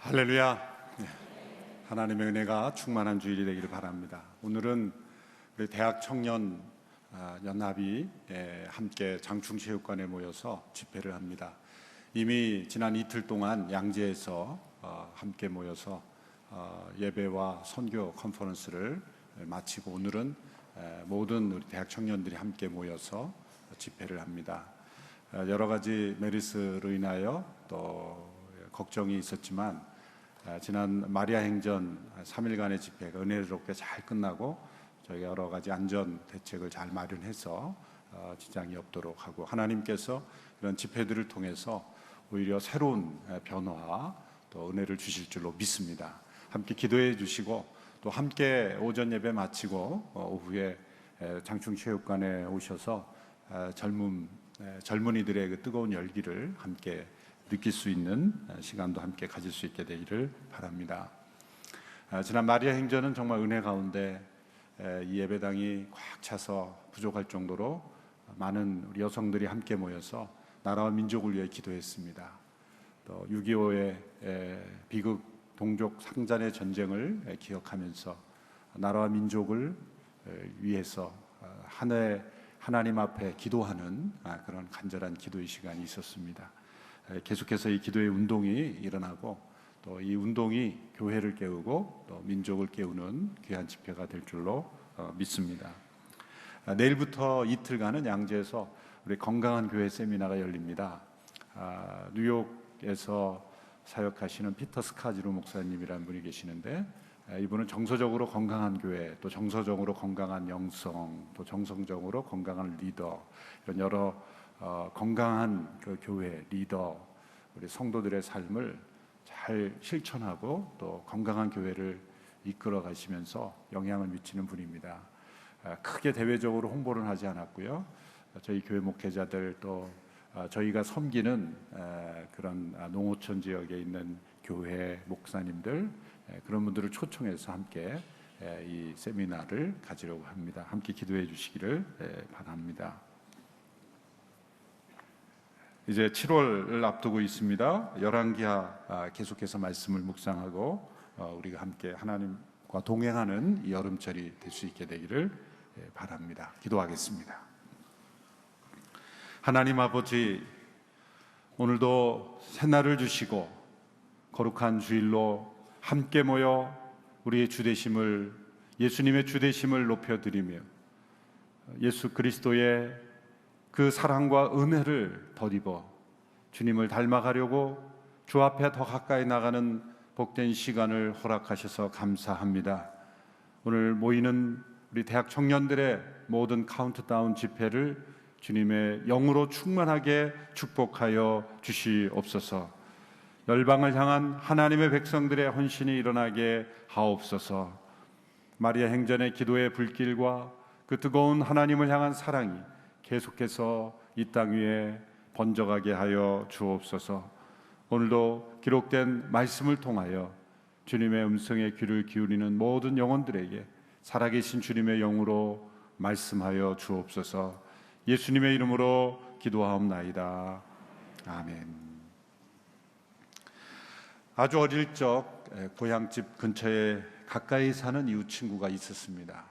할렐루야. 하나님의 은혜가 충만한 주일이 되기를 바랍니다. 오늘은 우리 대학 청년 연합이 함께 장충체육관에 모여서 집회를 합니다. 이미 지난 이틀 동안 양재에서 함께 모여서 예배와 선교 컨퍼런스를 마치고 오늘은 모든 우리 대학 청년들이 함께 모여서 집회를 합니다. 여러 가지 메르스로 인하여 또 걱정이 있었지만 지난 마리아 행전 3일간의 집회가 은혜롭게 잘 끝나고 저희가 여러 가지 안전 대책을 잘 마련해서 지장이 없도록 하고, 하나님께서 이런 집회들을 통해서 오히려 새로운 변화 또 은혜를 주실 줄로 믿습니다. 함께 기도해 주시고 또 함께 오전 예배 마치고 오후에 장충체육관에 오셔서 젊은이들의 그 뜨거운 열기를 함께 느낄 수 있는 시간도 함께 가질 수 있게 되기를 바랍니다. 지난 마리아 행전은 정말 은혜 가운데 이 예배당이 꽉 차서 부족할 정도로 많은 우리 여성들이 함께 모여서 나라와 민족을 위해 기도했습니다. 또 6.25의 비극 동족 상잔의 전쟁을 기억하면서 나라와 민족을 위해서 하나님 앞에 기도하는 그런 간절한 기도의 시간이 있었습니다. 계속해서 이 기도의 운동이 일어나고 또 이 운동이 교회를 깨우고 또 민족을 깨우는 귀한 집회가 될 줄로 믿습니다. 내일부터 이틀간은 양재에서 우리 건강한 교회 세미나가 열립니다. 뉴욕에서 사역하시는 피터 스카지로 목사님이라는 분이 계시는데, 이분은 정서적으로 건강한 교회, 또 정서적으로 건강한 영성, 또 정성적으로 건강한 리더, 이런 여러 건강한 그 교회 리더, 우리 성도들의 삶을 잘 실천하고 또 건강한 교회를 이끌어 가시면서 영향을 미치는 분입니다. 크게 대외적으로 홍보를 하지 않았고요. 저희 교회 목회자들 또 저희가 섬기는 그런 농어촌 지역에 있는 교회 목사님들, 그런 분들을 초청해서 함께 이 세미나를 가지려고 합니다. 함께 기도해 주시기를 바랍니다. 이제 7월을 앞두고 있습니다. 열왕기하 계속해서 말씀을 묵상하고 우리가 함께 하나님과 동행하는 이 여름철이 될 수 있게 되기를 바랍니다. 기도하겠습니다. 하나님 아버지, 오늘도 새날을 주시고 거룩한 주일로 함께 모여 우리의 주되심을, 예수님의 주되심을 높여드리며 예수 그리스도의 그 사랑과 은혜를 덧입어 주님을 닮아가려고 주 앞에 더 가까이 나가는 복된 시간을 허락하셔서 감사합니다. 오늘 모이는 우리 대학 청년들의 모든 카운트다운 집회를 주님의 영으로 충만하게 축복하여 주시옵소서. 열방을 향한 하나님의 백성들의 헌신이 일어나게 하옵소서. 마리아 행전의 기도의 불길과 그 뜨거운 하나님을 향한 사랑이 계속해서 이 땅 위에 번져가게 하여 주옵소서. 오늘도 기록된 말씀을 통하여 주님의 음성에 귀를 기울이는 모든 영혼들에게 살아계신 주님의 영으로 말씀하여 주옵소서. 예수님의 이름으로 기도하옵나이다. 아멘. 아주 어릴 적 고향집 근처에 가까이 사는 이웃 친구가 있었습니다.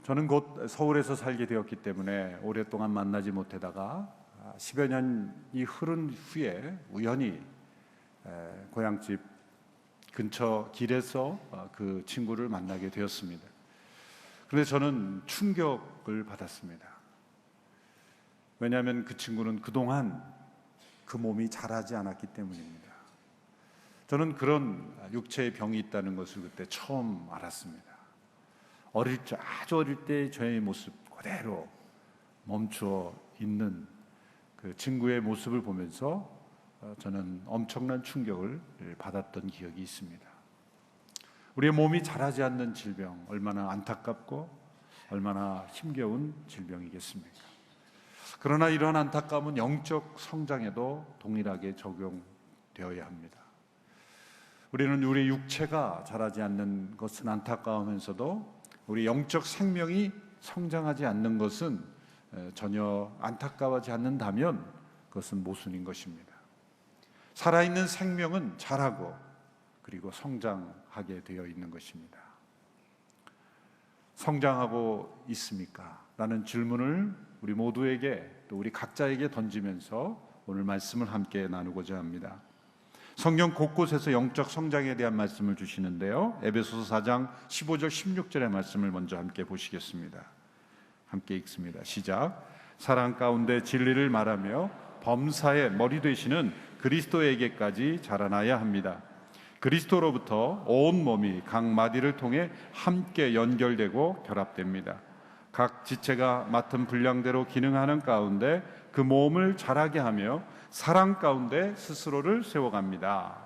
저는 곧 서울에서 살게 되었기 때문에 오랫동안 만나지 못하다가 10여 년이 흐른 후에 우연히 고향집 근처 길에서 그 친구를 만나게 되었습니다. 그런데 저는 충격을 받았습니다. 왜냐하면 그 친구는 그동안 그 몸이 자라지 않았기 때문입니다. 저는 그런 육체의 병이 있다는 것을 그때 처음 알았습니다. 아주 어릴 때 저의 모습 그대로 멈추어 있는 그 친구의 모습을 보면서 저는 엄청난 충격을 받았던 기억이 있습니다. 우리의 몸이 자라지 않는 질병, 얼마나 안타깝고 얼마나 힘겨운 질병이겠습니까? 그러나 이러한 안타까움은 영적 성장에도 동일하게 적용되어야 합니다. 우리는 우리 육체가 자라지 않는 것은 안타까우면서도 우리 영적 생명이 성장하지 않는 것은 전혀 안타까워하지 않는다면 그것은 모순인 것입니다. 살아있는 생명은 자라고 그리고 성장하게 되어 있는 것입니다. 성장하고 있습니까? 라는 질문을 우리 모두에게 또 우리 각자에게 던지면서 오늘 말씀을 함께 나누고자 합니다. 성경 곳곳에서 영적 성장에 대한 말씀을 주시는데요, 에베소서 4장 15절 16절의 말씀을 먼저 함께 보시겠습니다. 함께 읽습니다. 시작. 사랑 가운데 진리를 말하며 범사의 머리 되시는 그리스도에게까지 자라나야 합니다. 그리스도로부터 온 몸이 각 마디를 통해 함께 연결되고 결합됩니다. 각 지체가 맡은 분량대로 기능하는 가운데 그 몸을 자라게 하며 사랑 가운데 스스로를 세워갑니다.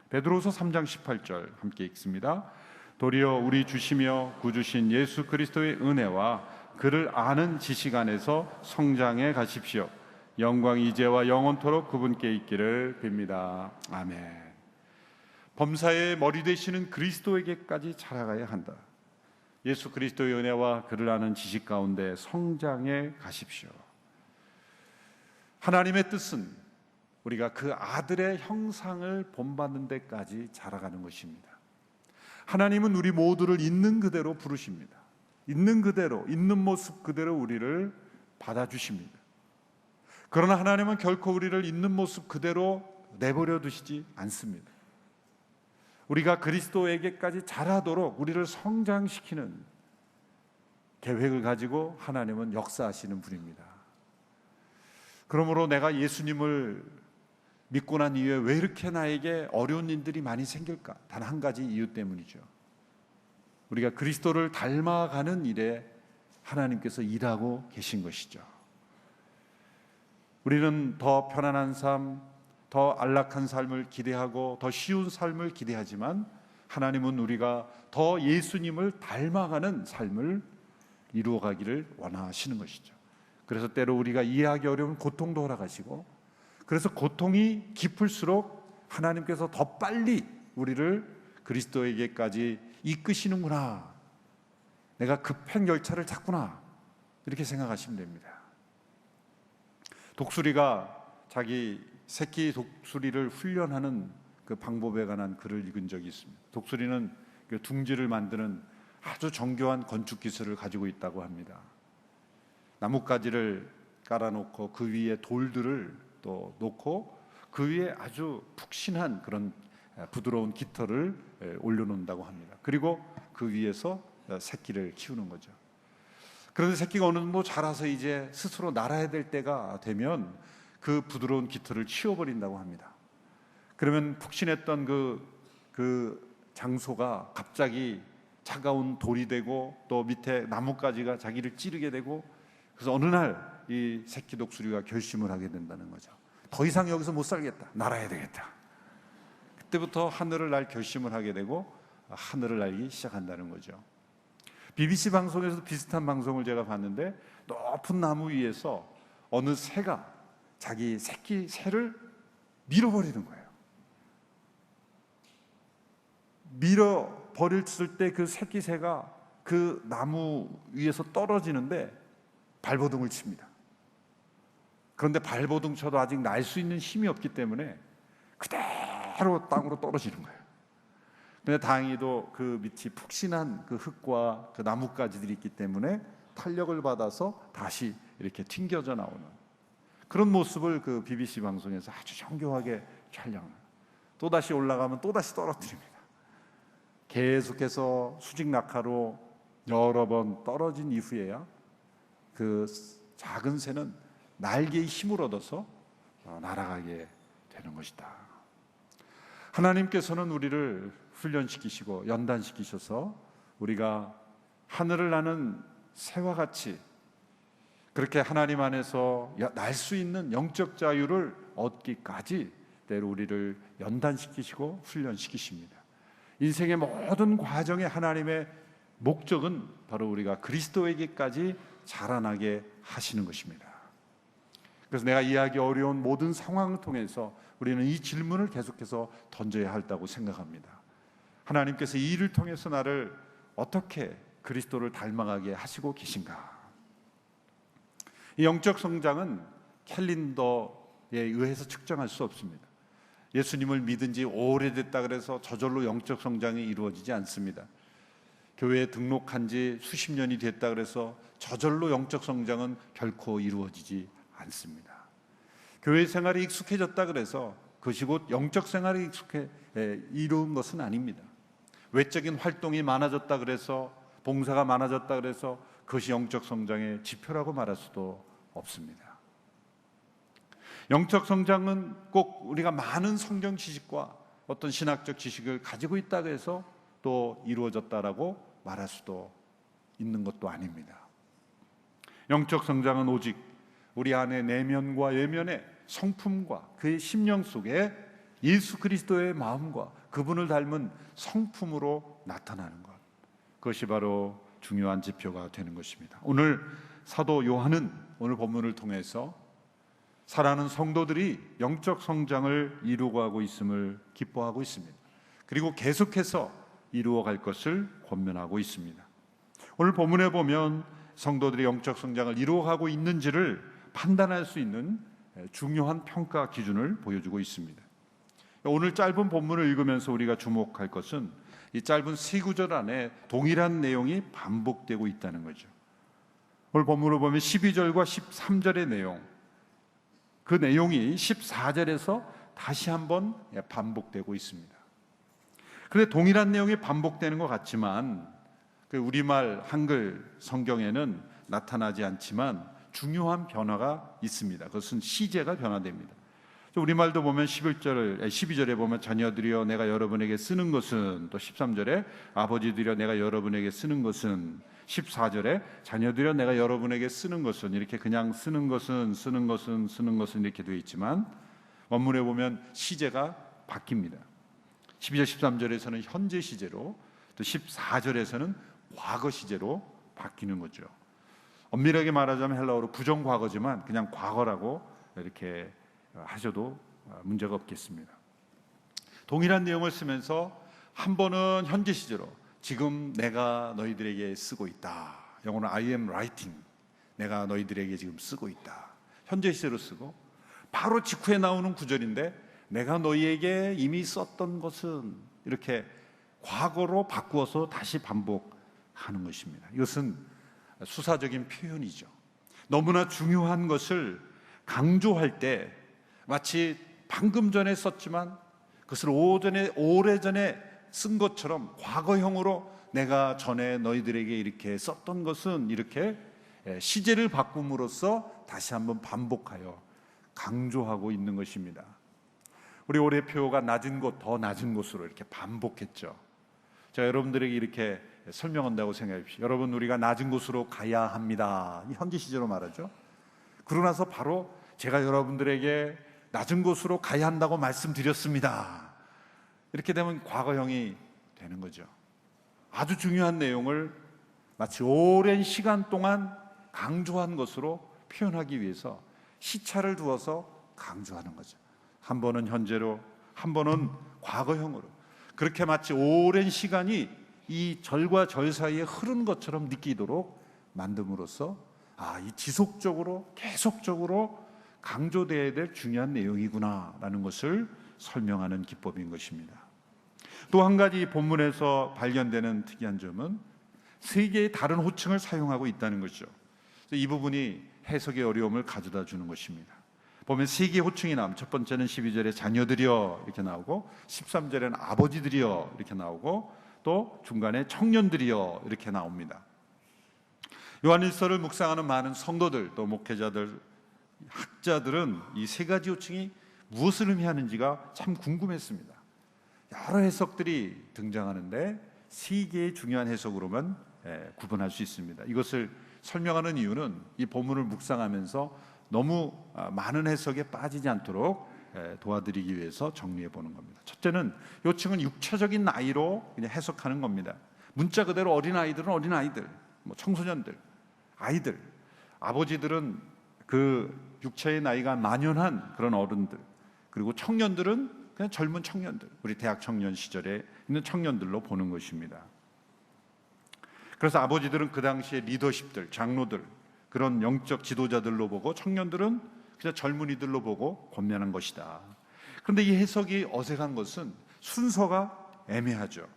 베드로서 3장 18절 함께 읽습니다. 도리어 우리 주시며 구주신 예수 그리스도의 은혜와 그를 아는 지식 안에서 성장해 가십시오. 영광이 이제와 영원토록 그분께 있기를 빕니다. 아멘. 범사의 머리 되시는 그리스도에게까지 자라가야 한다. 예수 그리스도의 은혜와 그를 아는 지식 가운데 성장해 가십시오. 하나님의 뜻은 우리가 그 아들의 형상을 본받는 데까지 자라가는 것입니다. 하나님은 우리 모두를 있는 그대로 부르십니다. 있는 그대로, 있는 모습 그대로 우리를 받아주십니다. 그러나 하나님은 결코 우리를 있는 모습 그대로 내버려 두시지 않습니다. 우리가 그리스도에게까지 자라도록 우리를 성장시키는 계획을 가지고 하나님은 역사하시는 분입니다. 그러므로 내가 예수님을 믿고 난 이후에 왜 이렇게 나에게 어려운 일들이 많이 생길까? 단 한 가지 이유 때문이죠. 우리가 그리스도를 닮아가는 일에 하나님께서 일하고 계신 것이죠. 우리는 더 편안한 삶, 더 안락한 삶을 기대하고 더 쉬운 삶을 기대하지만 하나님은 우리가 더 예수님을 닮아가는 삶을 이루어가기를 원하시는 것이죠. 그래서 때로 우리가 이해하기 어려운 고통도 허락하시고, 그래서 고통이 깊을수록 하나님께서 더 빨리 우리를 그리스도에게까지 이끄시는구나, 내가 급행 열차를 탔구나, 이렇게 생각하시면 됩니다. 독수리가 자기 새끼 독수리를 훈련하는 그 방법에 관한 글을 읽은 적이 있습니다. 독수리는 그 둥지를 만드는 아주 정교한 건축 기술을 가지고 있다고 합니다. 나뭇가지를 깔아놓고 그 위에 돌들을 또 놓고 그 위에 아주 푹신한 그런 부드러운 깃털을 올려놓는다고 합니다. 그리고 그 위에서 새끼를 키우는 거죠. 그런데 새끼가 어느 정도 자라서 이제 스스로 날아야 될 때가 되면 그 부드러운 깃털을 치워버린다고 합니다. 그러면 푹신했던 그 장소가 갑자기 차가운 돌이 되고 또 밑에 나뭇가지가 자기를 찌르게 되고, 그래서 어느 날 이 새끼 독수리가 결심을 하게 된다는 거죠. 더 이상 여기서 못 살겠다, 날아야 되겠다. 그때부터 하늘을 날 결심을 하게 되고 하늘을 날기 시작한다는 거죠. BBC 방송에서도 비슷한 방송을 제가 봤는데, 높은 나무 위에서 어느 새가 자기 새끼 새를 밀어버리는 거예요. 밀어버렸을 때 그 새끼 새가 그 나무 위에서 떨어지는데 발버둥을 칩니다. 그런데 발버둥 쳐도 아직 날 수 있는 힘이 없기 때문에 그대로 땅으로 떨어지는 거예요. 근데 다행히도 그 밑이 푹신한 그 흙과 그 나뭇가지들이 있기 때문에 탄력을 받아서 다시 이렇게 튕겨져 나오는 그런 모습을 그 BBC 방송에서 아주 정교하게 촬영을, 또다시 올라가면 또다시 떨어뜨립니다. 계속해서 수직 낙하로 여러 번 떨어진 이후에야 그 작은 새는 날개의 힘을 얻어서 날아가게 되는 것이다. 하나님께서는 우리를 훈련시키시고 연단시키셔서 우리가 하늘을 나는 새와 같이 그렇게 하나님 안에서 날 수 있는 영적 자유를 얻기까지 때로 우리를 연단시키시고 훈련시키십니다. 인생의 모든 과정에 하나님의 목적은 바로 우리가 그리스도에게까지 자라나게 하시는 것입니다. 그래서 내가 이해하기 어려운 모든 상황을 통해서 우리는 이 질문을 계속해서 던져야 한다고 생각합니다. 하나님께서 이 일을 통해서 나를 어떻게 그리스도를 닮아가게 하시고 계신가? 이 영적 성장은 캘린더에 의해서 측정할 수 없습니다. 예수님을 믿은 지 오래됐다 그래서 저절로 영적 성장이 이루어지지 않습니다. 교회에 등록한 지 수십 년이 됐다 그래서 저절로 영적 성장은 결코 이루어지지 않습니다. 교회 생활이 익숙해졌다 그래서 그것이 곧 영적 생활이 이루은 것은 아닙니다. 외적인 활동이 많아졌다 그래서, 봉사가 많아졌다 그래서 그것이 영적 성장의 지표라고 말할 수도 없습니다. 영적 성장은 꼭 우리가 많은 성경 지식과 어떤 신학적 지식을 가지고 있다고 해서 또 이루어졌다라고 말할 수도 있는 것도 아닙니다. 영적 성장은 오직 우리 안의 내면과 외면의 성품과 그의 심령 속에 예수 그리스도의 마음과 그분을 닮은 성품으로 나타나는 것, 그것이 바로 중요한 지표가 되는 것입니다. 오늘 사도 요한은 오늘 본문을 통해서 사랑하는 성도들이 영적 성장을 이루어가고 있음을 기뻐하고 있습니다. 그리고 계속해서 이루어갈 것을 권면하고 있습니다. 오늘 본문에 보면 성도들이 영적 성장을 이루어가고 있는지를 판단할 수 있는 중요한 평가 기준을 보여주고 있습니다. 오늘 짧은 본문을 읽으면서 우리가 주목할 것은 이 짧은 세 구절 안에 동일한 내용이 반복되고 있다는 거죠. 오늘 본문을 보면 12절과 13절의 내용, 그 내용이 14절에서 다시 한번 반복되고 있습니다. 그런데 동일한 내용이 반복되는 것 같지만 그 우리말 한글 성경에는 나타나지 않지만 중요한 변화가 있습니다. 그것은 시제가 변화됩니다. 우리말도 보면 12절에 보면 자녀들이여 내가 여러분에게 쓰는 것은, 또 13절에 아버지들이여 내가 여러분에게 쓰는 것은, 14절에 자녀들이여 내가 여러분에게 쓰는 것은, 이렇게 그냥 쓰는 것은 이렇게 되어 있지만 원문에 보면 시제가 바뀝니다. 12절 13절에서는 현재 시제로, 또 14절에서는 과거 시제로 바뀌는 거죠. 엄밀하게 말하자면 헬라어로 부정과거지만 그냥 과거라고 이렇게 하셔도 문제가 없겠습니다. 동일한 내용을 쓰면서 한 번은 현재 시제로 지금 내가 너희들에게 쓰고 있다, 영어로 I am writing, 내가 너희들에게 지금 쓰고 있다, 현재 시제로 쓰고, 바로 직후에 나오는 구절인데 내가 너희에게 이미 썼던 것은, 이렇게 과거로 바꾸어서 다시 반복하는 것입니다. 이것은 수사적인 표현이죠. 너무나 중요한 것을 강조할 때 마치 방금 전에 썼지만 그것을 오래전에 쓴 것처럼 과거형으로 내가 전에 너희들에게 이렇게 썼던 것은, 이렇게 시제를 바꿈으로써 다시 한번 반복하여 강조하고 있는 것입니다. 우리 올해 표가 낮은 곳, 더 낮은 곳으로 이렇게 반복했죠. 제가 여러분들에게 이렇게 설명한다고 생각해 주십시오. 여러분, 우리가 낮은 곳으로 가야 합니다. 이 현재 시제로 말하죠. 그러고 나서 바로 제가 여러분들에게 낮은 곳으로 가야 한다고 말씀드렸습니다. 이렇게 되면 과거형이 되는 거죠. 아주 중요한 내용을 마치 오랜 시간 동안 강조한 것으로 표현하기 위해서 시차를 두어서 강조하는 거죠. 한 번은 현재로, 한 번은 과거형으로, 그렇게 마치 오랜 시간이 이 절과 절 사이에 흐른 것처럼 느끼도록 만듦으로써 이 지속적으로 계속적으로 강조되어야 될 중요한 내용이구나라는 것을 설명하는 기법인 것입니다. 또 한 가지 본문에서 발견되는 특이한 점은 세 개의 다른 호칭을 사용하고 있다는 것이죠. 이 부분이 해석의 어려움을 가져다 주는 것입니다. 보면 세 개의 호칭이 나옵니다. 첫 번째는 12절에 자녀들이여 이렇게 나오고, 13절에는 아버지들이여 이렇게 나오고, 또 중간에 청년들이여 이렇게 나옵니다. 요한일서를 묵상하는 많은 성도들, 또 목회자들, 학자들은 이 세 가지 호칭이 무엇을 의미하는지가 참 궁금했습니다. 여러 해석들이 등장하는데 세 개의 중요한 해석으로만 구분할 수 있습니다. 이것을 설명하는 이유는 이 본문을 묵상하면서 너무 많은 해석에 빠지지 않도록 도와드리기 위해서 정리해 보는 겁니다. 첫째는 이 호칭은 육체적인 나이로 그냥 해석하는 겁니다. 문자 그대로 어린아이들은 어린아이들, 청소년들, 아이들, 아버지들은 그 육체의 나이가 만연한 그런 어른들, 그리고 청년들은 그냥 젊은 청년들, 우리 대학 청년 시절에 있는 청년들로 보는 것입니다. 그래서 아버지들은 그 당시에 리더십들, 장로들, 그런 영적 지도자들로 보고, 청년들은 그냥 젊은이들로 보고 권면한 것이다. 그런데 이 해석이 어색한 것은 순서가 애매하죠.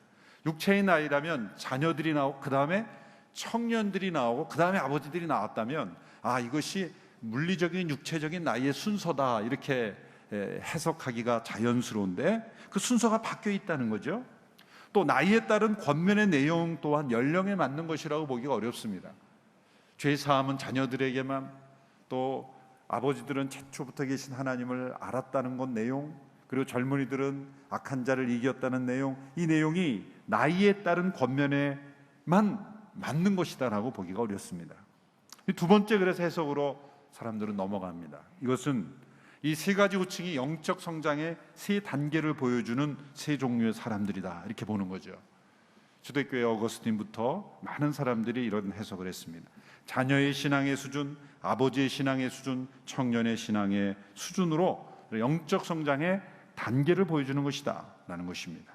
육체의 나이라면 자녀들이 나오고 그 다음에 청년들이 나오고 그 다음에 아버지들이 나왔다면 이것이 물리적인 육체적인 나이의 순서다 이렇게 해석하기가 자연스러운데 그 순서가 바뀌어 있다는 거죠. 또 나이에 따른 권면의 내용 또한 연령에 맞는 것이라고 보기가 어렵습니다. 죄사함은 자녀들에게만, 또 아버지들은 최초부터 계신 하나님을 알았다는 것 내용, 그리고 젊은이들은 악한 자를 이겼다는 내용, 이 내용이 나이에 따른 권면에만 맞는 것이다라고 보기가 어렵습니다. 두 번째 그래서 해석으로 사람들은 넘어갑니다. 이것은 이 세 가지 호칭이 영적 성장의 세 단계를 보여주는 세 종류의 사람들이다 이렇게 보는 거죠. 초대교회 어거스틴부터 많은 사람들이 이런 해석을 했습니다. 자녀의 신앙의 수준, 아버지의 신앙의 수준, 청년의 신앙의 수준으로 영적 성장의 단계를 보여주는 것이다 라는 것입니다.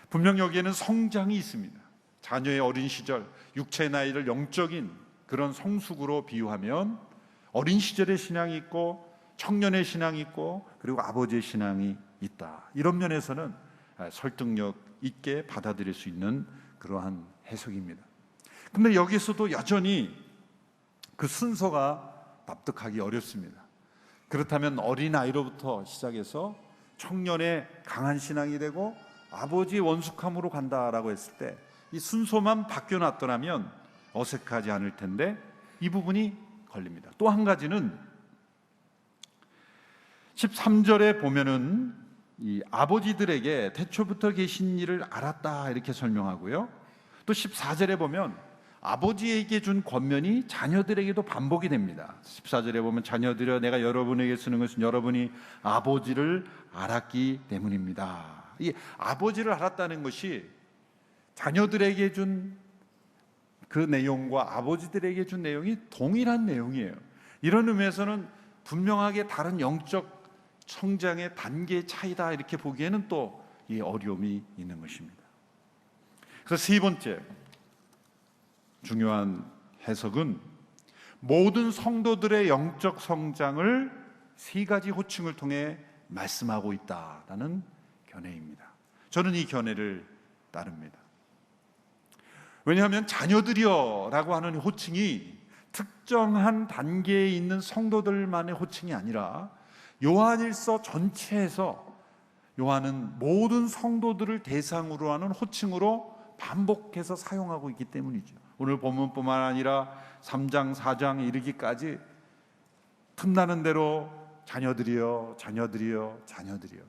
분명 여기에는 성장이 있습니다. 자녀의 어린 시절, 육체의 나이를 영적인 그런 성숙으로 비유하면 어린 시절의 신앙이 있고 청년의 신앙이 있고 그리고 아버지의 신앙이 있다. 이런 면에서는 설득력 있게 받아들일 수 있는 그러한 해석입니다. 그런데 여기서도 여전히 그 순서가 납득하기 어렵습니다. 그렇다면 어린아이로부터 시작해서 청년의 강한 신앙이 되고 아버지의 원숙함으로 간다라고 했을 때 이 순서만 바뀌어놨더라면 어색하지 않을 텐데 이 부분이 걸립니다. 또 한 가지는 13절에 보면은 이 아버지들에게 태초부터 계신 일을 알았다 이렇게 설명하고요. 또 14절에 보면 아버지에게 준 권면이 자녀들에게도 반복이 됩니다. 14절에 보면 자녀들여 내가 여러분에게 쓰는 것은 여러분이 아버지를 알았기 때문입니다. 이 아버지를 알았다는 것이 자녀들에게 준 그 내용과 아버지들에게 준 내용이 동일한 내용이에요. 이런 의미에서는 분명하게 다른 영적 성장의 단계의 차이다 이렇게 보기에는 또 이 어려움이 있는 것입니다. 그래서 세 번째 중요한 해석은 모든 성도들의 영적 성장을 세 가지 호칭을 통해 말씀하고 있다라는 견해입니다. 저는 이 견해를 따릅니다. 왜냐하면 자녀들이여 라고 하는 호칭이 특정한 단계에 있는 성도들만의 호칭이 아니라 요한일서 전체에서 요한은 모든 성도들을 대상으로 하는 호칭으로 반복해서 사용하고 있기 때문이죠. 오늘 본문뿐만 아니라 3장, 4장 이르기까지 틈나는 대로 자녀들이여, 자녀들이여, 자녀들이여.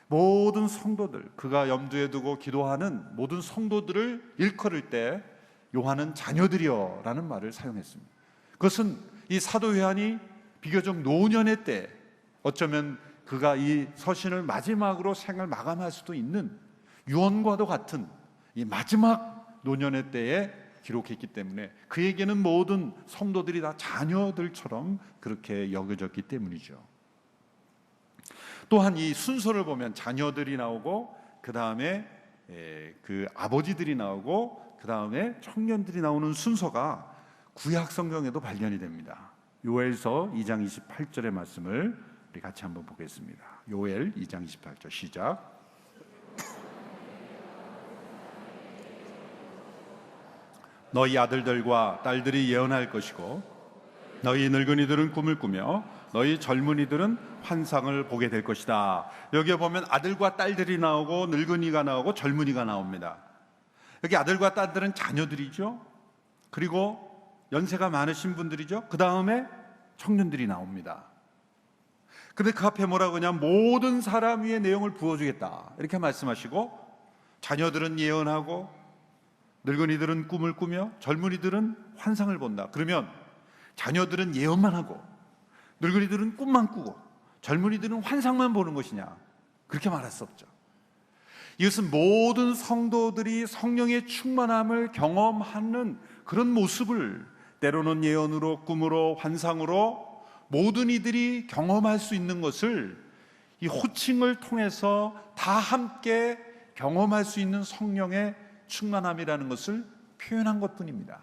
모든 성도들, 그가 염두에 두고 기도하는 모든 성도들을 일컬을 때 요한은 자녀들이여 라는 말을 사용했습니다. 그것은 이 사도 요한이 비교적 노년의 때, 어쩌면 그가 이 서신을 마지막으로 생을 마감할 수도 있는 유언과도 같은 이 마지막 노년의 때에 기록했기 때문에 그에게는 모든 성도들이 다 자녀들처럼 그렇게 여겨졌기 때문이죠. 또한 이 순서를 보면 자녀들이 나오고 그 다음에 그 아버지들이 나오고 그 다음에 청년들이 나오는 순서가 구약 성경에도 발견이 됩니다. 요엘서 2장 28절의 말씀을 우리 같이 한번 보겠습니다. 요엘 2장 28절 시작. 너희 아들들과 딸들이 예언할 것이고 너희 늙은이들은 꿈을 꾸며 너희 젊은이들은 환상을 보게 될 것이다. 여기에 보면 아들과 딸들이 나오고 늙은이가 나오고 젊은이가 나옵니다. 여기 아들과 딸들은 자녀들이죠. 그리고 연세가 많으신 분들이죠. 그 다음에 청년들이 나옵니다. 그런데 그 앞에 뭐라고 하냐면 모든 사람 위에 내용을 부어주겠다 이렇게 말씀하시고 자녀들은 예언하고 늙은이들은 꿈을 꾸며 젊은이들은 환상을 본다. 그러면 자녀들은 예언만 하고 늙은이들은 꿈만 꾸고 젊은이들은 환상만 보는 것이냐? 그렇게 말할 수 없죠. 이것은 모든 성도들이 성령의 충만함을 경험하는 그런 모습을 때로는 예언으로, 꿈으로, 환상으로 모든 이들이 경험할 수 있는 것을 이 호칭을 통해서 다 함께 경험할 수 있는 성령의 충만함이라는 것을 표현한 것뿐입니다.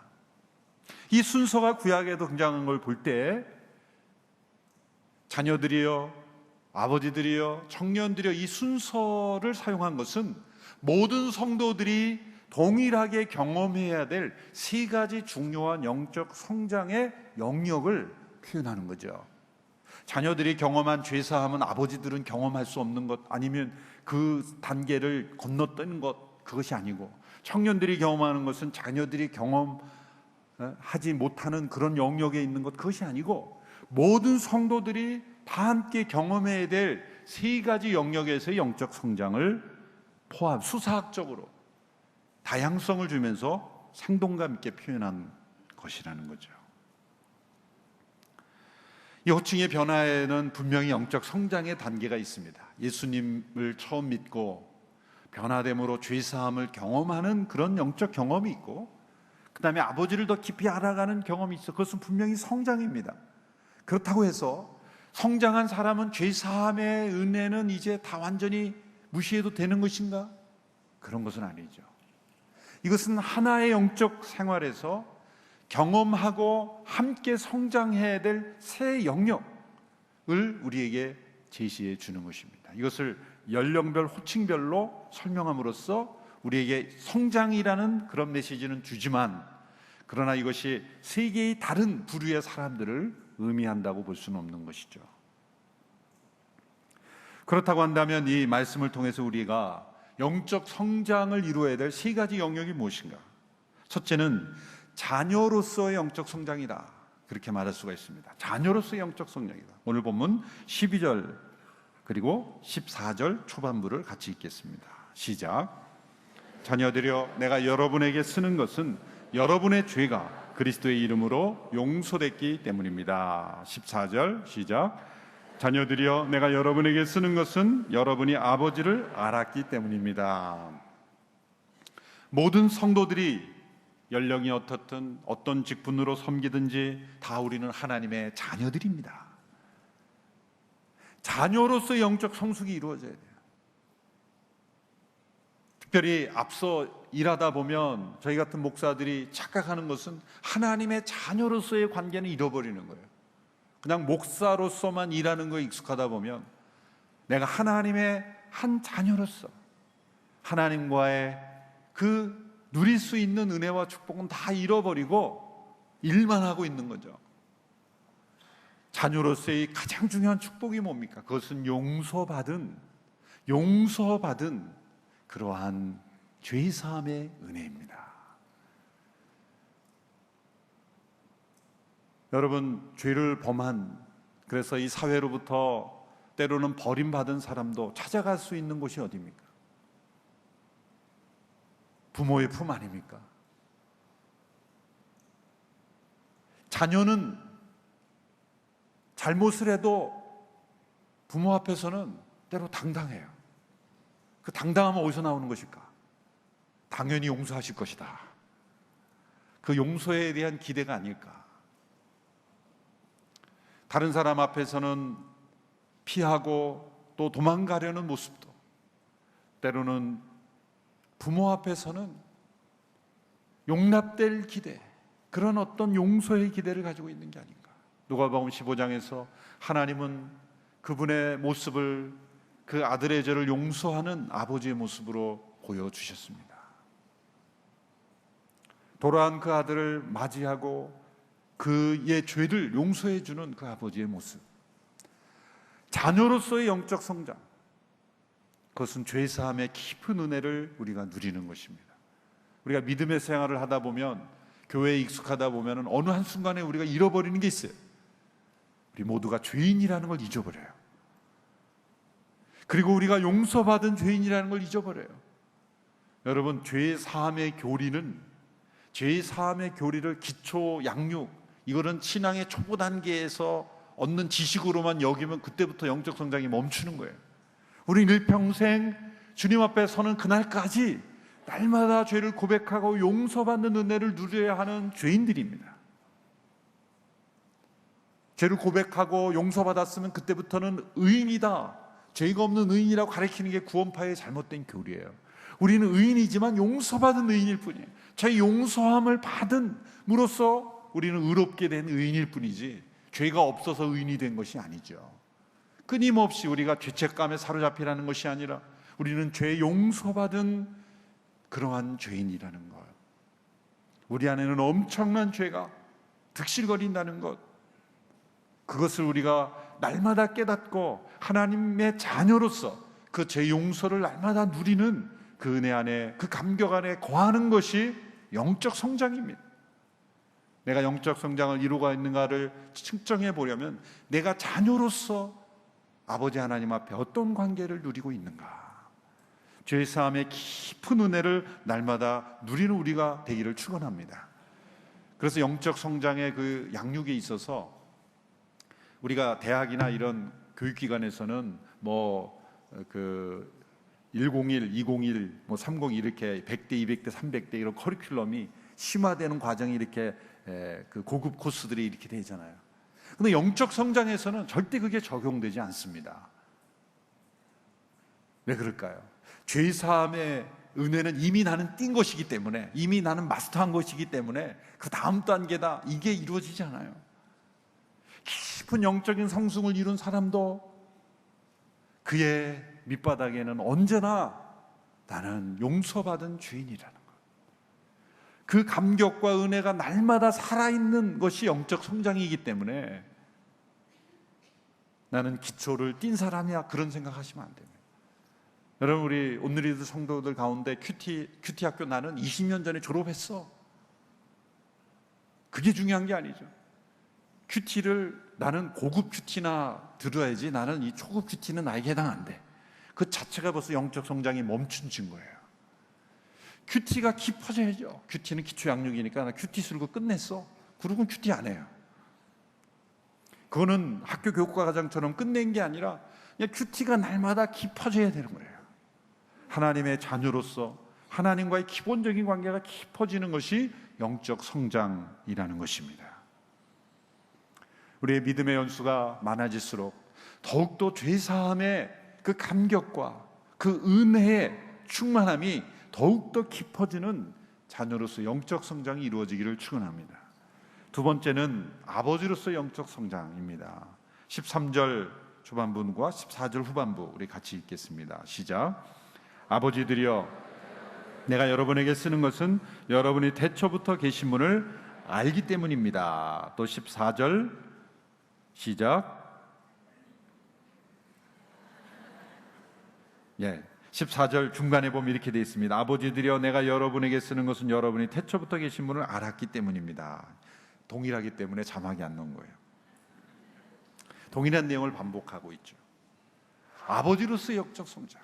이 순서가 구약에도 등장한 걸 볼 때 자녀들이여, 아버지들이여, 청년들이여, 이 순서를 사용한 것은 모든 성도들이 동일하게 경험해야 될 세 가지 중요한 영적 성장의 영역을 표현하는 거죠. 자녀들이 경험한 죄사함은 아버지들은 경험할 수 없는 것, 아니면 그 단계를 건너뛰는 것, 그것이 아니고, 청년들이 경험하는 것은 자녀들이 경험하지 못하는 그런 영역에 있는 것, 그것이 아니고, 모든 성도들이 다 함께 경험해야 될 세 가지 영역에서의 영적 성장을 포함, 수사학적으로 다양성을 주면서 생동감 있게 표현한 것이라는 거죠. 이 호칭의 변화에는 분명히 영적 성장의 단계가 있습니다. 예수님을 처음 믿고 변화됨으로 죄사함을 경험하는 그런 영적 경험이 있고, 그 다음에 아버지를 더 깊이 알아가는 경험이 있어. 그것은 분명히 성장입니다. 그렇다고 해서 성장한 사람은 죄사함의 은혜는 이제 다 완전히 무시해도 되는 것인가? 그런 것은 아니죠. 이것은 하나의 영적 생활에서 경험하고 함께 성장해야 될 새 영역을 우리에게 제시해 주는 것입니다. 이것을 연령별, 호칭별로 설명함으로써 우리에게 성장이라는 그런 메시지는 주지만, 그러나 이것이 세 개의 다른 부류의 사람들을 의미한다고 볼 수는 없는 것이죠. 그렇다고 한다면 이 말씀을 통해서 우리가 영적 성장을 이루어야 될 세 가지 영역이 무엇인가? 첫째는 자녀로서의 영적 성장이다, 그렇게 말할 수가 있습니다. 자녀로서의 영적 성장이다. 오늘 본문 12절 그리고 14절 초반부를 같이 읽겠습니다. 시작. 자녀들여, 내가 여러분에게 쓰는 것은 여러분의 죄가 그리스도의 이름으로 용서됐기 때문입니다. 14절 시작. 자녀들여, 내가 여러분에게 쓰는 것은 여러분이 아버지를 알았기 때문입니다. 모든 성도들이 연령이 어떻든 어떤 직분으로 섬기든지 다 우리는 하나님의 자녀들입니다. 자녀로서의 영적 성숙이 이루어져야 돼요. 특별히 앞서 일하다 보면 저희 같은 목사들이 착각하는 것은 하나님의 자녀로서의 관계는 잃어버리는 거예요. 그냥 목사로서만 일하는 거에 익숙하다 보면 내가 하나님의 한 자녀로서 하나님과의 그 누릴 수 있는 은혜와 축복은 다 잃어버리고 일만 하고 있는 거죠. 자녀로서의 가장 중요한 축복이 뭡니까? 그것은 용서받은 그러한 죄사함의 은혜입니다. 여러분, 죄를 범한, 그래서 이 사회로부터 때로는 버림받은 사람도 찾아갈 수 있는 곳이 어디입니까? 부모의 품 아닙니까? 자녀는 잘못을 해도 부모 앞에서는 때로 당당해요. 그 당당함은 어디서 나오는 것일까? 당연히 용서하실 것이다. 그 용서에 대한 기대가 아닐까? 다른 사람 앞에서는 피하고 또 도망가려는 모습도, 때로는 부모 앞에서는 용납될 기대, 그런 어떤 용서의 기대를 가지고 있는 게 아닌가. 누가복음 15장에서 하나님은 그분의 모습을, 그 아들의 죄를 용서하는 아버지의 모습으로 보여주셨습니다. 돌아온 그 아들을 맞이하고 그의 죄를 용서해 주는 그 아버지의 모습, 자녀로서의 영적 성장, 그것은 죄사함의 깊은 은혜를 우리가 누리는 것입니다. 우리가 믿음의 생활을 하다 보면, 교회에 익숙하다 보면 어느 한순간에 우리가 잃어버리는 게 있어요. 우리 모두가 죄인이라는 걸 잊어버려요. 그리고 우리가 용서받은 죄인이라는 걸 잊어버려요. 여러분, 죄사함의 교리는, 죄사함의 교리를 기초 양육, 이거는 신앙의 초보 단계에서 얻는 지식으로만 여기면 그때부터 영적 성장이 멈추는 거예요. 우리는 일평생 주님 앞에 서는 그날까지 날마다 죄를 고백하고 용서받는 은혜를 누려야 하는 죄인들입니다. 죄를 고백하고 용서받았으면 그때부터는 의인이다, 죄가 없는 의인이라고 가르치는 게 구원파의 잘못된 교리예요. 우리는 의인이지만 용서받은 의인일 뿐이에요. 제 용서함을 받음으로써 우리는 의롭게 된 의인일 뿐이지 죄가 없어서 의인이 된 것이 아니죠. 끊임없이 우리가 죄책감에 사로잡히라는 것이 아니라 우리는 죄 용서받은 그러한 죄인이라는 것, 우리 안에는 엄청난 죄가 득실거린다는 것, 그것을 우리가 날마다 깨닫고 하나님의 자녀로서 그 죄 용서를 날마다 누리는 그 은혜 안에, 그 감격 안에 거하는 것이 영적 성장입니다. 내가 영적 성장을 이루고 있는가를 측정해 보려면 내가 자녀로서 아버지 하나님 앞에 어떤 관계를 누리고 있는가, 죄 사함의 깊은 은혜를 날마다 누리는 우리가 되기를 축원합니다. 그래서 영적 성장의 그 양육에 있어서 우리가 대학이나 이런 교육기관에서는 그 101, 201, 301 이렇게 100대, 200대, 300대 이런 커리큘럼이 심화되는 과정이 이렇게 그 고급 코스들이 이렇게 되잖아요. 근데 영적 성장에서는 절대 그게 적용되지 않습니다. 왜 그럴까요? 죄 사함의 은혜는 이미 나는 띈 것이기 때문에, 이미 나는 마스터한 것이기 때문에 그 다음 단계다, 이게 이루어지지 않아요. 깊은 영적인 성숙을 이룬 사람도 그의 밑바닥에는 언제나 나는 용서받은 죄인이라는 것, 그 감격과 은혜가 날마다 살아있는 것이 영적 성장이기 때문에 나는 기초를 띈 사람이야, 그런 생각하시면 안 됩니다. 여러분, 우리 온누리드 성도들 가운데 큐티 학교 나는 20년 전에 졸업했어, 그게 중요한 게 아니죠. 큐티를 나는 고급 큐티나 들어야지, 나는 이 초급 큐티는 나에게 해당 안 돼, 그 자체가 벌써 영적 성장이 멈춘 증거예요. 큐티가 깊어져야죠. 큐티는 기초 양육이니까 나 큐티 쓸고 끝냈어, 그러고는 큐티 안 해요. 그거는 학교 교육과 과정처럼 끝낸 게 아니라 그냥 큐티가 날마다 깊어져야 되는 거예요. 하나님의 자녀로서 하나님과의 기본적인 관계가 깊어지는 것이 영적 성장이라는 것입니다. 우리의 믿음의 연수가 많아질수록 더욱더 죄사함의 그 감격과 그 은혜의 충만함이 더욱더 깊어지는 자녀로서 영적 성장이 이루어지기를 축원합니다. 두 번째는 아버지로서 영적 성장입니다. 13절 초반부와 14절 후반부 우리 같이 읽겠습니다. 시작. 아버지들이여, 내가 여러분에게 쓰는 것은 여러분이 태초부터 계신 분을 알기 때문입니다. 또 14절 시작. 14절 중간에 보면 이렇게 되어 있습니다. 아버지들이여, 내가 여러분에게 쓰는 것은 여러분이 태초부터 계신 분을 알았기 때문입니다. 동일하기 때문에 자막이 안 넣은 거예요. 동일한 내용을 반복하고 있죠. 아버지로서의 영적 성장,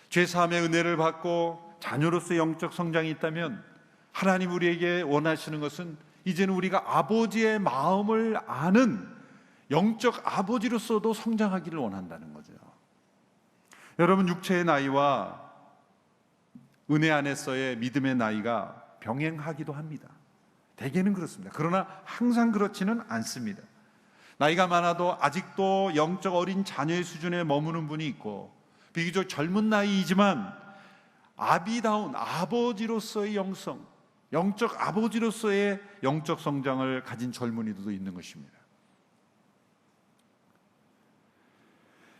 죄사함의 은혜를 받고 자녀로서의 영적 성장이 있다면 하나님 우리에게 원하시는 것은 이제는 우리가 아버지의 마음을 아는 영적 아버지로서도 성장하기를 원한다는 거죠. 여러분, 육체의 나이와 은혜 안에서의 믿음의 나이가 병행하기도 합니다. 대개는 그렇습니다. 그러나 항상 그렇지는 않습니다. 나이가 많아도 아직도 영적 어린 자녀의 수준에 머무는 분이 있고, 비교적 젊은 나이이지만 아비다운 아버지로서의 영성, 영적 아버지로서의 영적 성장을 가진 젊은이들도 있는 것입니다.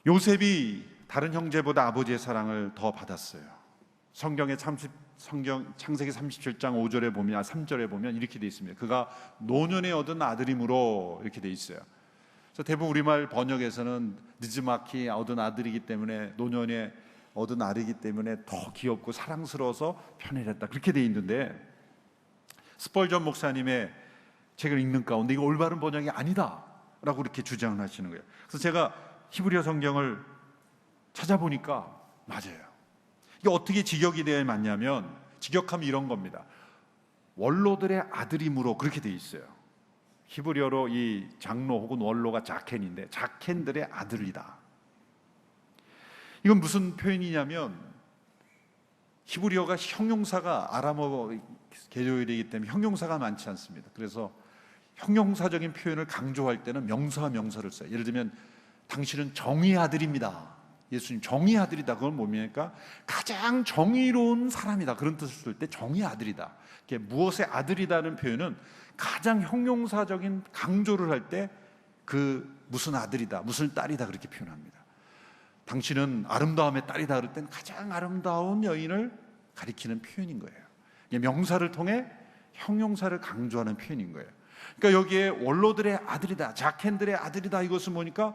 요셉이 다른 형제보다 아버지의 사랑을 더 받았어요. 성경의 창세기 37장 5절에 보면, 3절에 보면 이렇게 되어 있습니다. 그가 노년에 얻은 아들이므로, 이렇게 되어 있어요. 그래서 대부분 우리말 번역에서는 느지막이 얻은 아들이기 때문에, 노년에 얻은 아들이기 때문에 더 귀엽고 사랑스러워서 편애했다, 그렇게 되어 있는데, 스펄전 목사님의 책을 읽는 가운데 이거 올바른 번역이 아니다 라고 이렇게 주장을 하시는 거예요. 그래서 제가 히브리어 성경을 찾아보니까 맞아요. 이게 어떻게 직역이 되어 맞냐면, 직역하면 이런 겁니다. 원로들의 아들이므로, 그렇게 되어 있어요. 히브리어로 이 장로 혹은 원로가 자켄인데, 자켄들의 아들이다. 이건 무슨 표현이냐면, 히브리어가 형용사가 아람어 개조되기 때문에 형용사가 많지 않습니다. 그래서 형용사적인 표현을 강조할 때는 명사와 명사를 써요. 예를 들면 당신은 정의의 아들입니다. 예수님 정의의 아들이다. 그건 뭡니까? 가장 정의로운 사람이다, 그런 뜻을 쓸 때 정의의 아들이다. 무엇의 아들이다는 표현은 가장 형용사적인 강조를 할 때 그 무슨 아들이다, 무슨 딸이다 그렇게 표현합니다. 당신은 아름다움의 딸이다 그럴 땐 가장 아름다운 여인을 가리키는 표현인 거예요. 명사를 통해 형용사를 강조하는 표현인 거예요. 그러니까 여기에 원로들의 아들이다, 작헨들의 아들이다, 이것은 뭐니까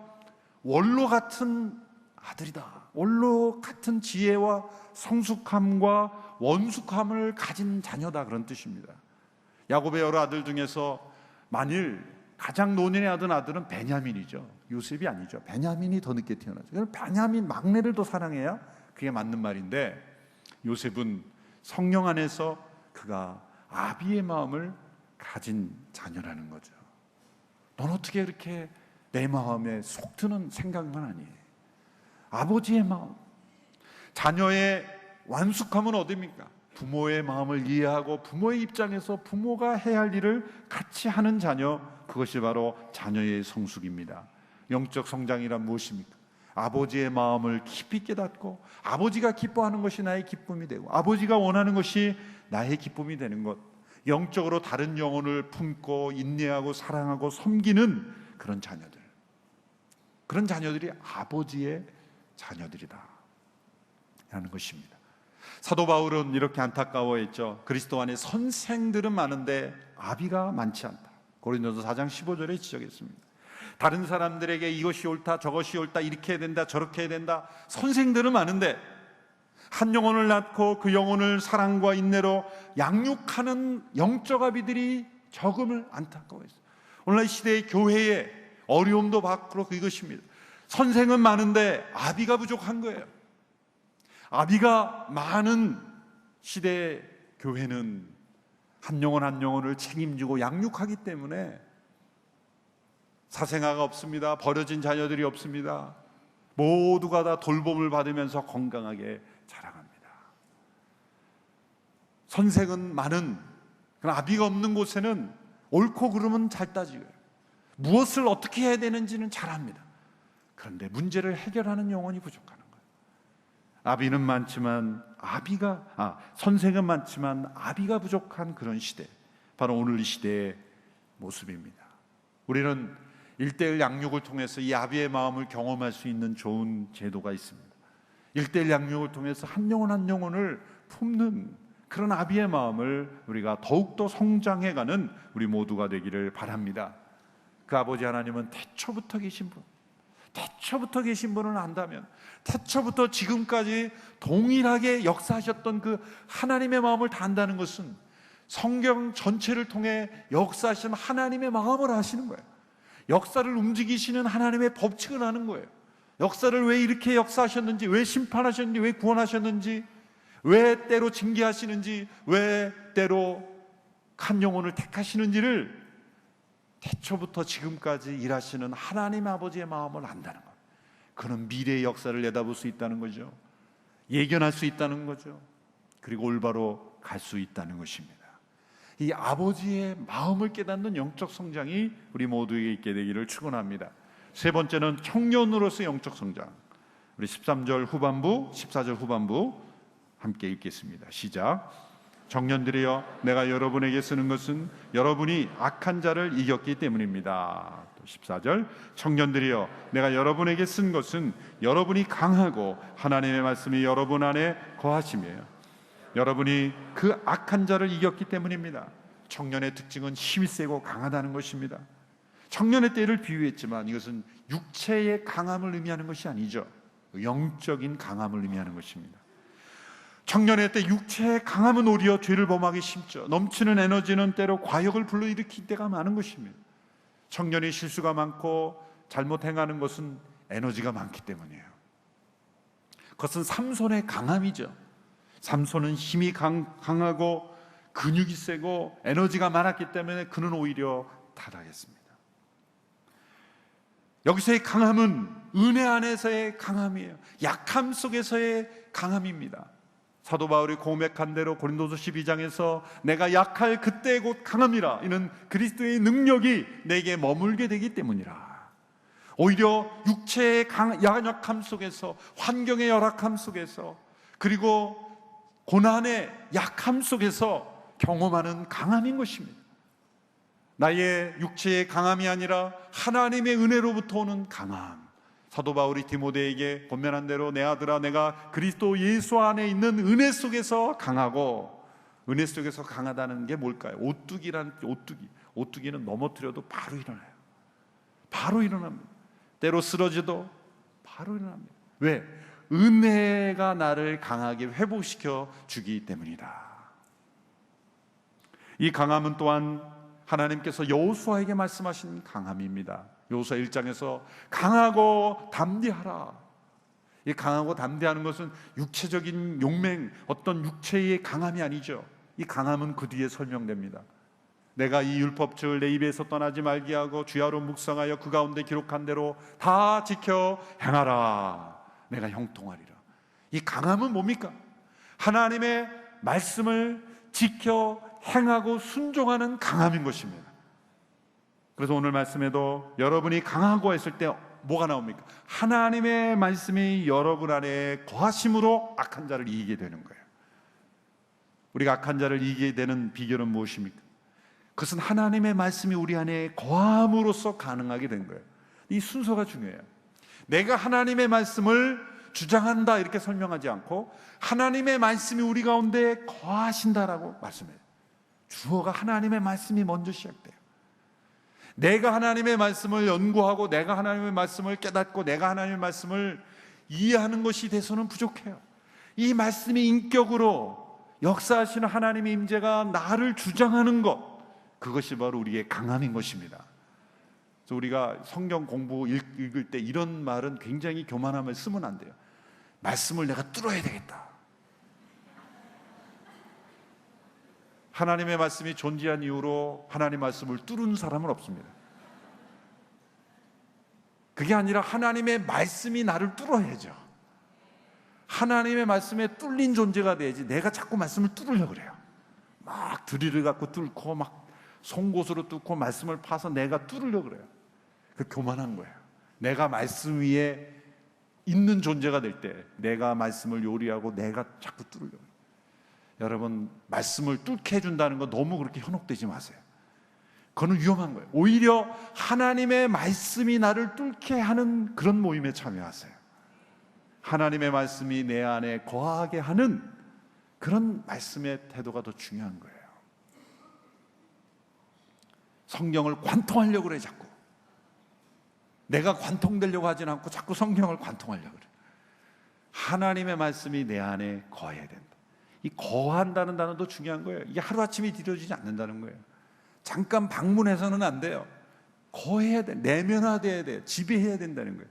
원로 같은 아들이다, 원로 같은 지혜와 성숙함과 원숙함을 가진 자녀다, 그런 뜻입니다. 야곱의 여러 아들 중에서 만일 가장 노년의 아들은 베냐민이죠. 요셉이 아니죠. 베냐민이 더 늦게 태어나죠. 그럼 베냐민 막내를 더 사랑해야 그게 맞는 말인데, 요셉은 성령 안에서 그가 아비의 마음을 가진 자녀라는 거죠. 넌 어떻게 그렇게 내 마음에 속 드는 생각만 하니? 아버지의 마음, 자녀의 완숙함은 어디입니까? 부모의 마음을 이해하고 부모의 입장에서 부모가 해야 할 일을 같이 하는 자녀, 그것이 바로 자녀의 성숙입니다. 영적 성장이란 무엇입니까? 아버지의 마음을 깊이 깨닫고 아버지가 기뻐하는 것이 나의 기쁨이 되고 아버지가 원하는 것이 나의 기쁨이 되는 것, 영적으로 다른 영혼을 품고 인내하고 사랑하고 섬기는 그런 자녀들, 그런 자녀들이 아버지의 자녀들이다 라는 것입니다. 사도 바울은 이렇게 안타까워했죠. 그리스도 안에 선생들은 많은데 아비가 많지 않다. 고린도서 4장 15절에 지적했습니다. 다른 사람들에게 이것이 옳다, 저것이 옳다, 이렇게 해야 된다, 저렇게 해야 된다, 선생들은 많은데 한 영혼을 낳고 그 영혼을 사랑과 인내로 양육하는 영적 아비들이 적음을 안타까워했어요. 오늘날 시대의 교회의 어려움도 밖으로 이것입니다. 선생은 많은데 아비가 부족한 거예요. 아비가 많은 시대의 교회는 한 영혼 한 영혼을 책임지고 양육하기 때문에 사생아가 없습니다. 버려진 자녀들이 없습니다. 모두가 다 돌봄을 받으면서 건강하게 자라갑니다. 선생은 많은, 그러나 아비가 없는 곳에는 옳고 그름은 잘 따지고요, 무엇을 어떻게 해야 되는지는 잘 압니다. 그런데 문제를 해결하는 영혼이 부족하는 거예요. 아비는 많지만 선생은 많지만 아비가 부족한 그런 시대, 바로 오늘 이 시대의 모습입니다. 우리는 1:1 양육을 통해서 이 아비의 마음을 경험할 수 있는 좋은 제도가 있습니다. 1:1 양육을 통해서 한 영혼 한 영혼을 품는 그런 아비의 마음을 우리가 더욱더 성장해가는 우리 모두가 되기를 바랍니다. 그 아버지 하나님은 태초부터 계신 분, 태초부터 계신 분을 안다면, 태초부터 지금까지 동일하게 역사하셨던 그 하나님의 마음을 다 안다는 것은 성경 전체를 통해 역사하시는 하나님의 마음을 아시는 거예요. 역사를 움직이시는 하나님의 법칙을 아는 거예요. 역사를 왜 이렇게 역사하셨는지, 왜 심판하셨는지, 왜 구원하셨는지, 왜 때로 징계하시는지, 왜 때로 한 영혼을 택하시는지를 태초부터 지금까지 일하시는 하나님 아버지의 마음을 안다는 것. 그는 미래의 역사를 내다볼 수 있다는 거죠. 예견할 수 있다는 거죠. 그리고 올바로 갈 수 있다는 것입니다. 이 아버지의 마음을 깨닫는 영적 성장이 우리 모두에게 있게 되기를 축원합니다. 세 번째는 청년으로서의 영적 성장. 우리 13절 후반부, 14절 후반부 함께 읽겠습니다. 시작. 청년들이여, 내가 여러분에게 쓰는 것은 여러분이 악한 자를 이겼기 때문입니다. 또 14절. 청년들이여, 내가 여러분에게 쓴 것은 여러분이 강하고 하나님의 말씀이 여러분 안에 거하심이에요. 여러분이 그 악한 자를 이겼기 때문입니다. 청년의 특징은 힘이 세고 강하다는 것입니다. 청년의 때를 비유했지만 이것은 육체의 강함을 의미하는 것이 아니죠. 영적인 강함을 의미하는 것입니다. 청년의 때 육체의 강함은 오히려 죄를 범하기 쉽죠. 넘치는 에너지는 때로 과욕을 불러일으킬 때가 많은 것입니다. 청년이 실수가 많고 잘못 행하는 것은 에너지가 많기 때문이에요. 그것은 삼손의 강함이죠. 삼손은 힘이 강하고 근육이 세고 에너지가 많았기 때문에 그는 오히려 타락했습니다. 여기서의 강함은 은혜 안에서의 강함이에요. 약함 속에서의 강함입니다. 사도 바울이 고백한 대로 고린도서 12장에서 내가 약할 그때 곧 강함이라, 이는 그리스도의 능력이 내게 머물게 되기 때문이라. 오히려 육체의 약함 속에서, 환경의 열악함 속에서, 그리고 고난의 약함 속에서 경험하는 강함인 것입니다. 나의 육체의 강함이 아니라 하나님의 은혜로부터 오는 강함. 사도 바울이 디모데에게 권면한 대로 내 아들아, 내가 그리스도 예수 안에 있는 은혜 속에서 강하고, 은혜 속에서 강하다는 게 뭘까요? 오뚜기라는 오뚜기는 넘어뜨려도 바로 일어나요. 바로 일어납니다. 때로 쓰러져도 바로 일어납니다. 왜? 은혜가 나를 강하게 회복시켜 주기 때문이다. 이 강함은 또한 하나님께서 여호수아에게 말씀하신 강함입니다. 여호수아 1장에서 강하고 담대하라. 이 강하고 담대하는 것은 육체적인 용맹, 어떤 육체의 강함이 아니죠. 이 강함은 그 뒤에 설명됩니다. 내가 이 율법책을 내 입에서 떠나지 말게 하고 주야로 묵상하여 그 가운데 기록한 대로 다 지켜 행하라. 내가 형통하리라. 이 강함은 뭡니까? 하나님의 말씀을 지켜 행하고 순종하는 강함인 것입니다. 그래서 오늘 말씀에도 여러분이 강하고 했을 때 뭐가 나옵니까? 하나님의 말씀이 여러분 안에 거하심으로 악한 자를 이기게 되는 거예요. 우리가 악한 자를 이기게 되는 비결은 무엇입니까? 그것은 하나님의 말씀이 우리 안에 거함으로써 가능하게 된 거예요. 이 순서가 중요해요. 내가 하나님의 말씀을 주장한다 이렇게 설명하지 않고 하나님의 말씀이 우리 가운데 거하신다라고 말씀해요. 주어가 하나님의 말씀이 먼저 시작돼요. 내가 하나님의 말씀을 연구하고 내가 하나님의 말씀을 깨닫고 내가 하나님의 말씀을 이해하는 것이 돼서는 부족해요. 이 말씀이 인격으로 역사하시는 하나님의 임재가 나를 주장하는 것, 그것이 바로 우리의 강함인 것입니다. 그래서 우리가 성경 공부 읽을 때 이런 말은 굉장히 교만함을 쓰면 안 돼요. 말씀을 내가 뚫어야 되겠다. 하나님의 말씀이 존재한 이후로 하나님의 말씀을 뚫은 사람은 없습니다. 그게 아니라 하나님의 말씀이 나를 뚫어야죠. 하나님의 말씀에 뚫린 존재가 돼야지 내가 자꾸 말씀을 뚫으려고 그래요. 막 드릴을 갖고 뚫고 막 송곳으로 뚫고 말씀을 파서 내가 뚫으려고 그래요. 그 교만한 거예요. 내가 말씀 위에 있는 존재가 될 때 내가 말씀을 요리하고 내가 자꾸 뚫으려고 해요. 여러분, 말씀을 뚫게 해준다는 거 너무 그렇게 현혹되지 마세요. 그건 위험한 거예요. 오히려 하나님의 말씀이 나를 뚫게 하는 그런 모임에 참여하세요. 하나님의 말씀이 내 안에 거하게 하는 그런 말씀의 태도가 더 중요한 거예요. 성경을 관통하려고 그래. 자꾸 내가 관통되려고 하진 않고 자꾸 성경을 관통하려고 그래. 하나님의 말씀이 내 안에 거해야 된다. 이 거한다는 단어도 중요한 거예요. 이게 하루아침에 이루어지지 않는다는 거예요. 잠깐 방문해서는 안 돼요. 거해야 돼. 내면화돼야 돼. 지배해야 된다는 거예요.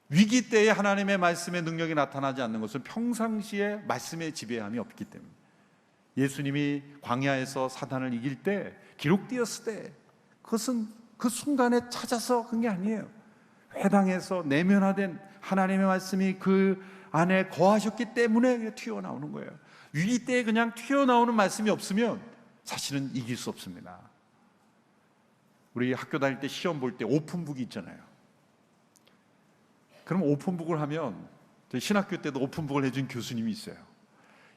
위기 때에 하나님의 말씀의 능력이 나타나지 않는 것은 평상시에 말씀의 지배함이 없기 때문에. 예수님이 광야에서 사단을 이길 때, 기록되었을 때, 그것은 그 순간에 찾아서 그런 게 아니에요. 회당에서 내면화된 하나님의 말씀이 그 안에 거하셨기 때문에 튀어나오는 거예요. 위기 때에 그냥 튀어나오는 말씀이 없으면 사실은 이길 수 없습니다. 우리 학교 다닐 때 시험 볼 때 오픈북이 있잖아요. 그럼 오픈북을 하면, 저희 신학교 때도 오픈북을 해준 교수님이 있어요.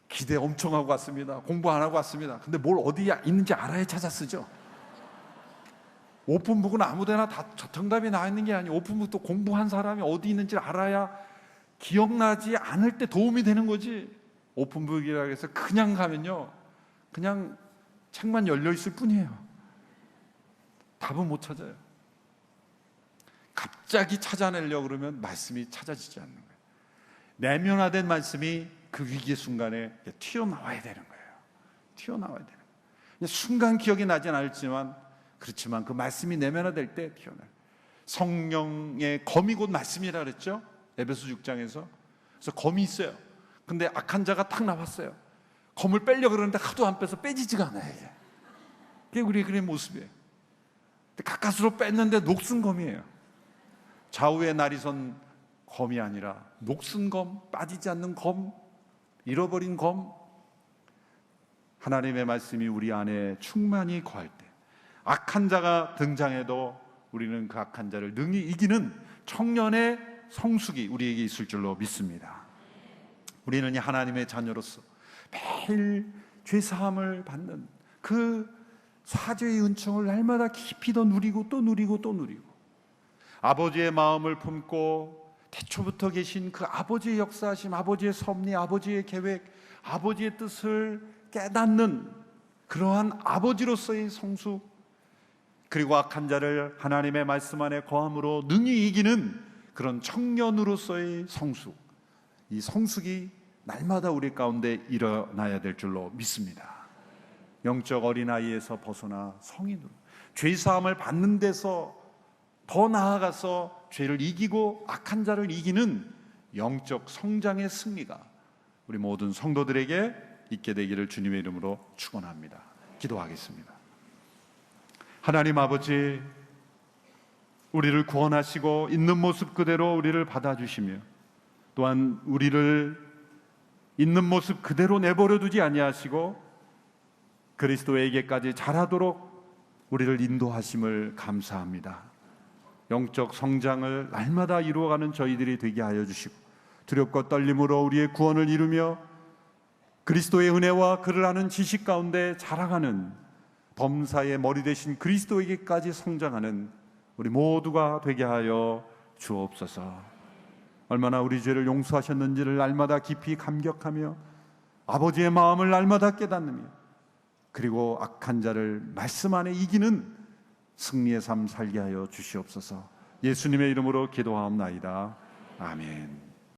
기대 엄청 하고 왔습니다. 공부 안 하고 왔습니다. 근데 뭘 어디에 있는지 알아야 찾아 쓰죠. 오픈북은 아무데나 다 정답이 나와 있는 게 아니에요. 오픈북도 공부한 사람이 어디 있는지 알아야 기억나지 않을 때 도움이 되는 거지. 오픈북이라고 해서 그냥 가면요, 그냥 책만 열려 있을 뿐이에요. 답은 못 찾아요. 갑자기 찾아내려고 그러면 말씀이 찾아지지 않는 거예요. 내면화된 말씀이 그 위기의 순간에 튀어나와야 되는 거예요. 튀어나와야 되는 거예요. 순간 기억이 나진 않지만, 그렇지만 그 말씀이 내면화될 때 튀어나와요. 성령의 검이 곧 말씀이라 그랬죠? 에베소 6장에서. 그래서 검이 있어요. 근데 악한 자가 탁 나왔어요. 검을 빼려고 그러는데 하도 안 빼서 빼지지가 않아요. 그게 우리의 그런 모습이에요. 가까스로 뺐는데 녹슨 검이에요. 좌우에 날이 선 검이 아니라 녹슨 검, 빠지지 않는 검, 잃어버린 검. 하나님의 말씀이 우리 안에 충만히 거할 때, 악한 자가 등장해도 우리는 그 악한 자를 능히 이기는 청년의 성숙이 우리에게 있을 줄로 믿습니다. 우리는 이 하나님의 자녀로서 매일 죄사함을 받는 그 사죄의 은총을 날마다 깊이 더 누리고 또 누리고 또 누리고, 아버지의 마음을 품고 태초부터 계신 그 아버지의 역사하심, 아버지의 섭리, 아버지의 계획, 아버지의 뜻을 깨닫는 그러한 아버지로서의 성숙, 그리고 악한 자를 하나님의 말씀 안에 거함으로 능히 이기는 그런 청년으로서의 성숙, 이 성숙이 날마다 우리 가운데 일어나야 될 줄로 믿습니다. 영적 어린아이에서 벗어나 성인으로, 죄사함을 받는 데서 더 나아가서 죄를 이기고 악한 자를 이기는 영적 성장의 승리가 우리 모든 성도들에게 있게 되기를 주님의 이름으로 축원합니다. 기도하겠습니다. 하나님 아버지, 우리를 구원하시고 있는 모습 그대로 우리를 받아주시며, 또한 우리를 있는 모습 그대로 내버려 두지 아니하시고 그리스도에게까지 자라도록 우리를 인도하심을 감사합니다. 영적 성장을 날마다 이루어가는 저희들이 되게 하여 주시고, 두렵고 떨림으로 우리의 구원을 이루며 그리스도의 은혜와 그를 아는 지식 가운데 자라가는 범사의 머리 대신 그리스도에게까지 성장하는 우리 모두가 되게 하여 주옵소서. 얼마나 우리 죄를 용서하셨는지를 날마다 깊이 감격하며 아버지의 마음을 날마다 깨닫느며, 그리고 악한 자를 말씀 안에 이기는 승리의 삶 살게 하여 주시옵소서. 예수님의 이름으로 기도하옵나이다. 아멘.